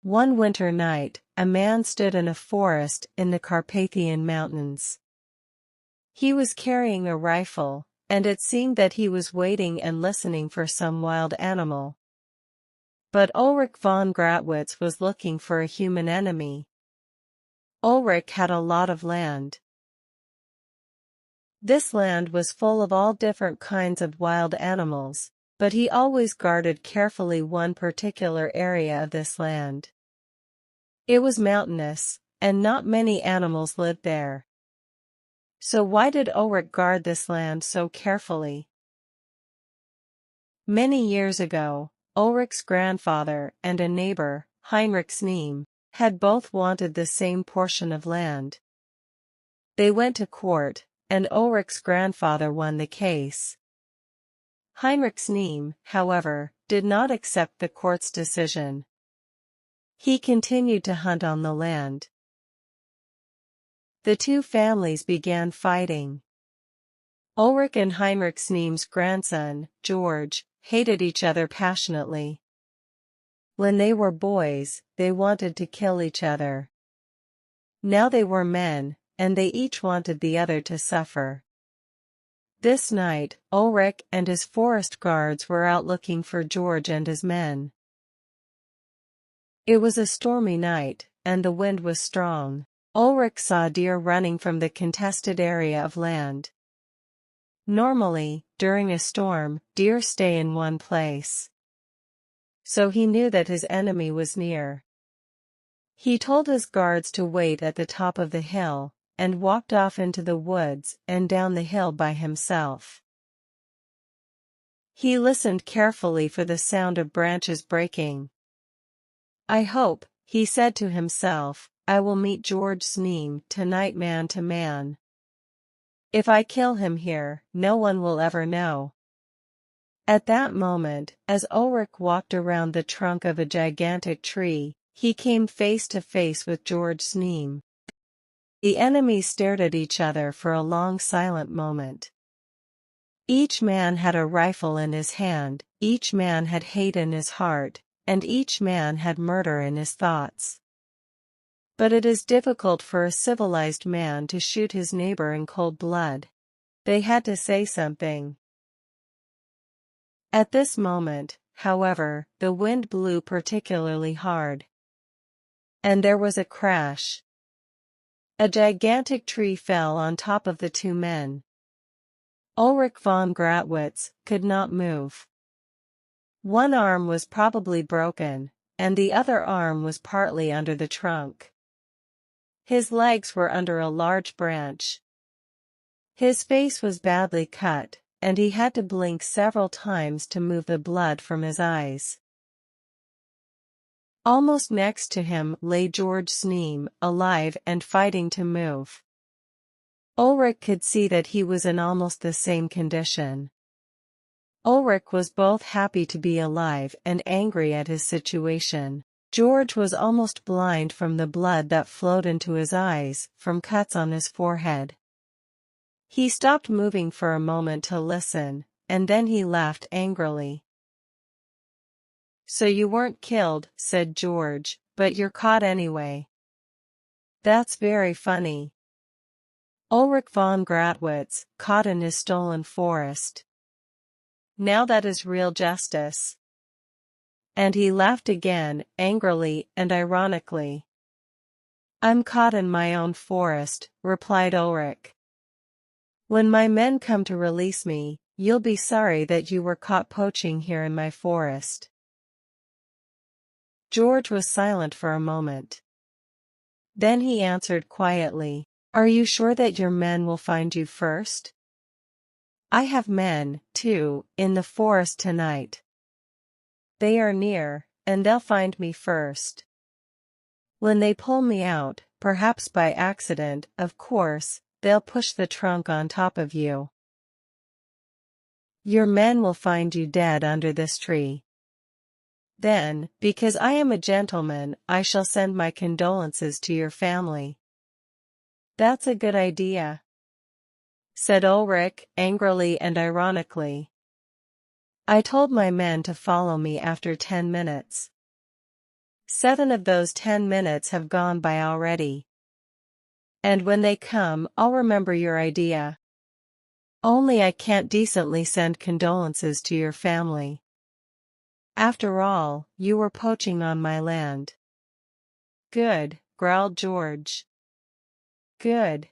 One winter night, a man stood in a forest in the Carpathian Mountains. He was carrying a rifle, and it seemed that he was waiting and listening for some wild animal. But Ulrich von Gratwitz was looking for a human enemy. Ulrich had a lot of land. This land was full of all different kinds of wild animals, but he always guarded carefully one particular area of this land. It was mountainous, and not many animals lived there. So why did Ulrich guard this land so carefully? Many years ago, Ulrich's grandfather and a neighbor, Heinrich Sneem, had both wanted the same portion of land. They went to court, and Ulrich's grandfather won the case. Heinrich Sneem, however, did not accept the court's decision. He continued to hunt on the land. The two families began fighting. Ulrich and Heinrich Sneem's grandson, George, hated each other passionately. When they were boys, they wanted to kill each other. Now they were men, and they each wanted the other to suffer. This night, Ulrich and his forest guards were out looking for George and his men. It was a stormy night, and the wind was strong. Ulrich saw deer running from the contested area of land. Normally, during a storm, deer stay in one place. So he knew that his enemy was near. He told his guards to wait at the top of the hill, and walked off into the woods and down the hill by himself. He listened carefully for the sound of branches breaking. "I hope," he said to himself, "I will meet George Sneem tonight man to man. If I kill him here, no one will ever know." At that moment, as Ulrich walked around the trunk of a gigantic tree, he came face to face with George Sneem. The enemies stared at each other for a long silent moment. Each man had a rifle in his hand, each man had hate in his heart, and each man had murder in his thoughts. But it is difficult for a civilized man to shoot his neighbor in cold blood. They had to say something. At this moment, however, the wind blew particularly hard. And there was a crash. A gigantic tree fell on top of the two men. Ulrich von Gratwitz could not move. One arm was probably broken, and the other arm was partly under the trunk. His legs were under a large branch. His face was badly cut, and he had to blink several times to move the blood from his eyes. Almost next to him lay George Sneem, alive and fighting to move. Ulrich could see that he was in almost the same condition. Ulrich was both happy to be alive and angry at his situation. George was almost blind from the blood that flowed into his eyes, from cuts on his forehead. He stopped moving for a moment to listen, and then he laughed angrily. "So you weren't killed," said George, "but you're caught anyway. That's very funny. Ulrich von Gratwitz, caught in his stolen forest. Now that is real justice." And he laughed again, angrily and ironically. "I'm caught in my own forest," replied Ulrich. "When my men come to release me, you'll be sorry that you were caught poaching here in my forest." George was silent for a moment. Then he answered quietly, "Are you sure that your men will find you first? I have men, too, in the forest tonight. They are near, and they'll find me first. When they pull me out, perhaps by accident, of course, they'll push the trunk on top of you. Your men will find you dead under this tree. Then, because I am a gentleman, I shall send my condolences to your family." "That's a good idea," said Ulrich, angrily and ironically. "I told my men to follow me after 10 minutes. 7 of those 10 minutes have gone by already. And when they come, I'll remember your idea. Only I can't decently send condolences to your family. After all, you were poaching on my land. Good, growled George. Good.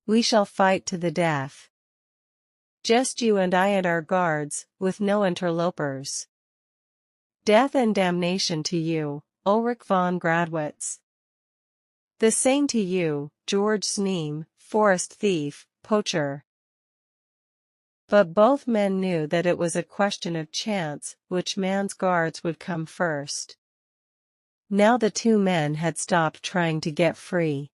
We shall fight to the death. Just you and I and our guards, with no interlopers. Death and damnation to you, Ulrich von Gradwitz. The same to you, George Sneem, forest thief, poacher. But both men knew that it was a question of chance which man's guards would come first. Now the two men had stopped trying to get free.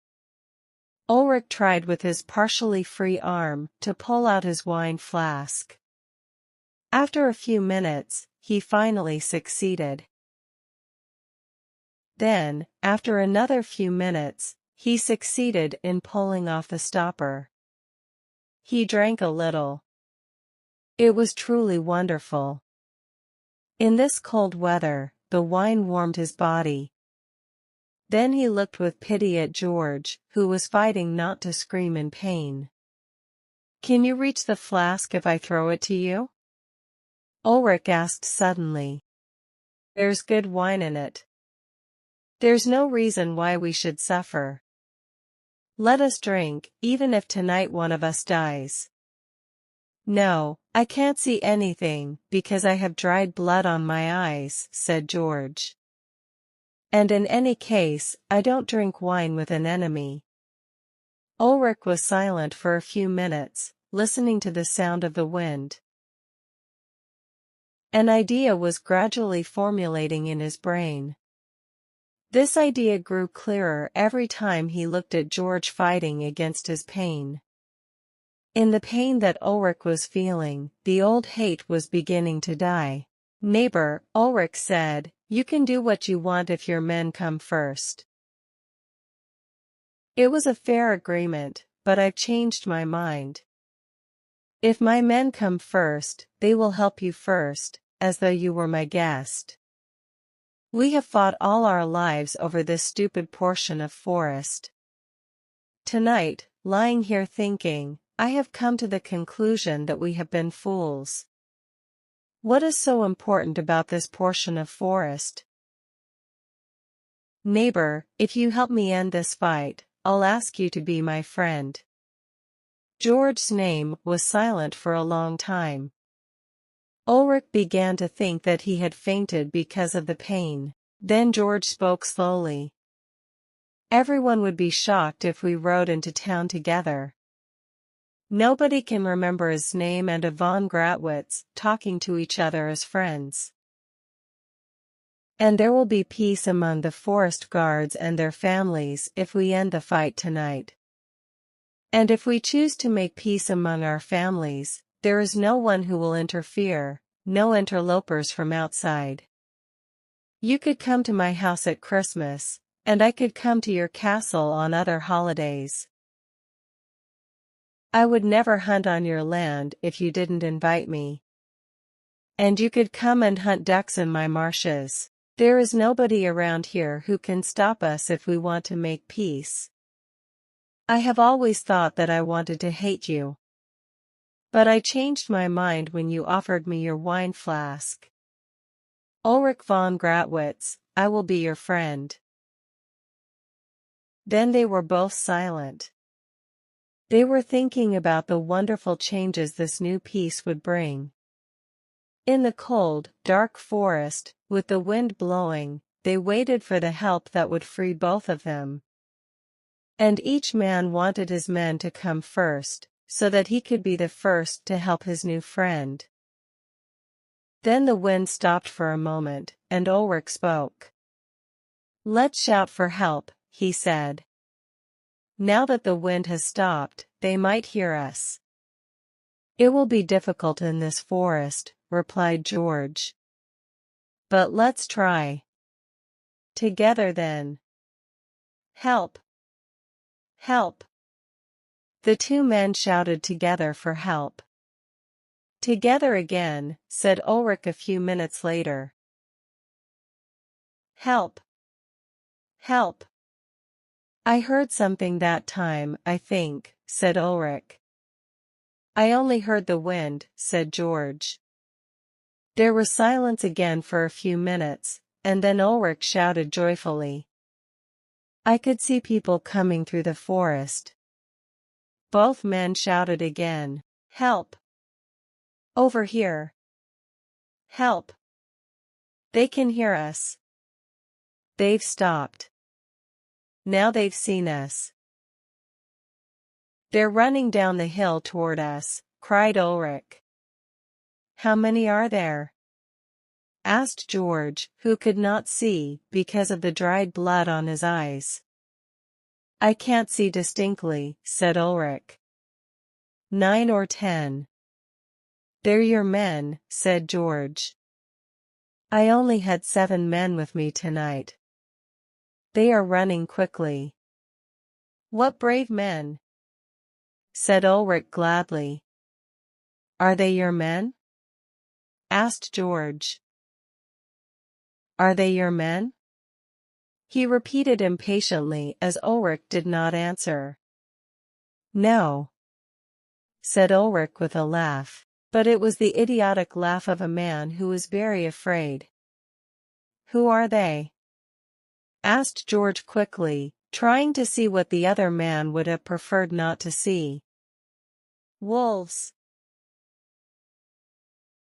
Ulrich tried with his partially free arm to pull out his wine flask. After a few minutes, he finally succeeded. Then, after another few minutes, he succeeded in pulling off the stopper. He drank a little. It was truly wonderful. In this cold weather, the wine warmed his body. Then he looked with pity at George, who was fighting not to scream in pain. Can you reach the flask if I throw it to you? Ulrich asked suddenly. There's good wine in it. There's no reason why we should suffer. Let us drink, even if tonight one of us dies. No, I can't see anything, because I have dried blood on my eyes, said George. And in any case, I don't drink wine with an enemy. Ulrich was silent for a few minutes, listening to the sound of the wind. An idea was gradually formulating in his brain. This idea grew clearer every time he looked at George fighting against his pain. In the pain that Ulrich was feeling, the old hate was beginning to die. Neighbor, Ulrich said, you can do what you want if your men come first. It was a fair agreement, but I've changed my mind. If my men come first, they will help you first, as though you were my guest. We have fought all our lives over this stupid portion of forest. Tonight, lying here thinking, I have come to the conclusion that we have been fools. What is so important about this portion of forest? Neighbor, if you help me end this fight, I'll ask you to be my friend. George's name was silent for a long time. Ulrich began to think that he had fainted because of the pain. Then George spoke slowly. Everyone would be shocked if we rode into town together. Nobody can remember his name and a von Gratwitz talking to each other as friends. And there will be peace among the forest guards and their families if we end the fight tonight. And if we choose to make peace among our families, there is no one who will interfere, no interlopers from outside. You could come to my house at Christmas, and I could come to your castle on other holidays. I would never hunt on your land if you didn't invite me. And you could come and hunt ducks in my marshes. There is nobody around here who can stop us if we want to make peace. I have always thought that I wanted to hate you. But I changed my mind when you offered me your wine flask. Ulrich von Gratwitz, I will be your friend. Then they were both silent. They were thinking about the wonderful changes this new peace would bring. In the cold, dark forest, with the wind blowing, they waited for the help that would free both of them. And each man wanted his men to come first, so that he could be the first to help his new friend. Then the wind stopped for a moment, and Ulrich spoke. Let's shout for help, he said. Now that the wind has stopped, they might hear us. It will be difficult in this forest, replied George. But let's try. Together then. Help! Help! The two men shouted together for help. Together again, said Ulrich a few minutes later. Help! Help! I heard something that time, I think, said Ulrich. I only heard the wind, said George. There was silence again for a few minutes, and then Ulrich shouted joyfully. I could see people coming through the forest. Both men shouted again. Help! Over here! Help! They can hear us. They've stopped. Now they've seen us. They're running down the hill toward us, cried Ulrich. How many are there? Asked George, who could not see because of the dried blood on his eyes. I can't see distinctly, said Ulrich. 9 or 10. They're your men, said George. I only had 7 men with me tonight. They are running quickly. What brave men! Said Ulrich gladly. Are they your men? Asked George. Are they your men? He repeated impatiently as Ulrich did not answer. No, said Ulrich with a laugh, but it was the idiotic laugh of a man who was very afraid. Who are they? Asked George quickly, trying to see what the other man would have preferred not to see. Wolves,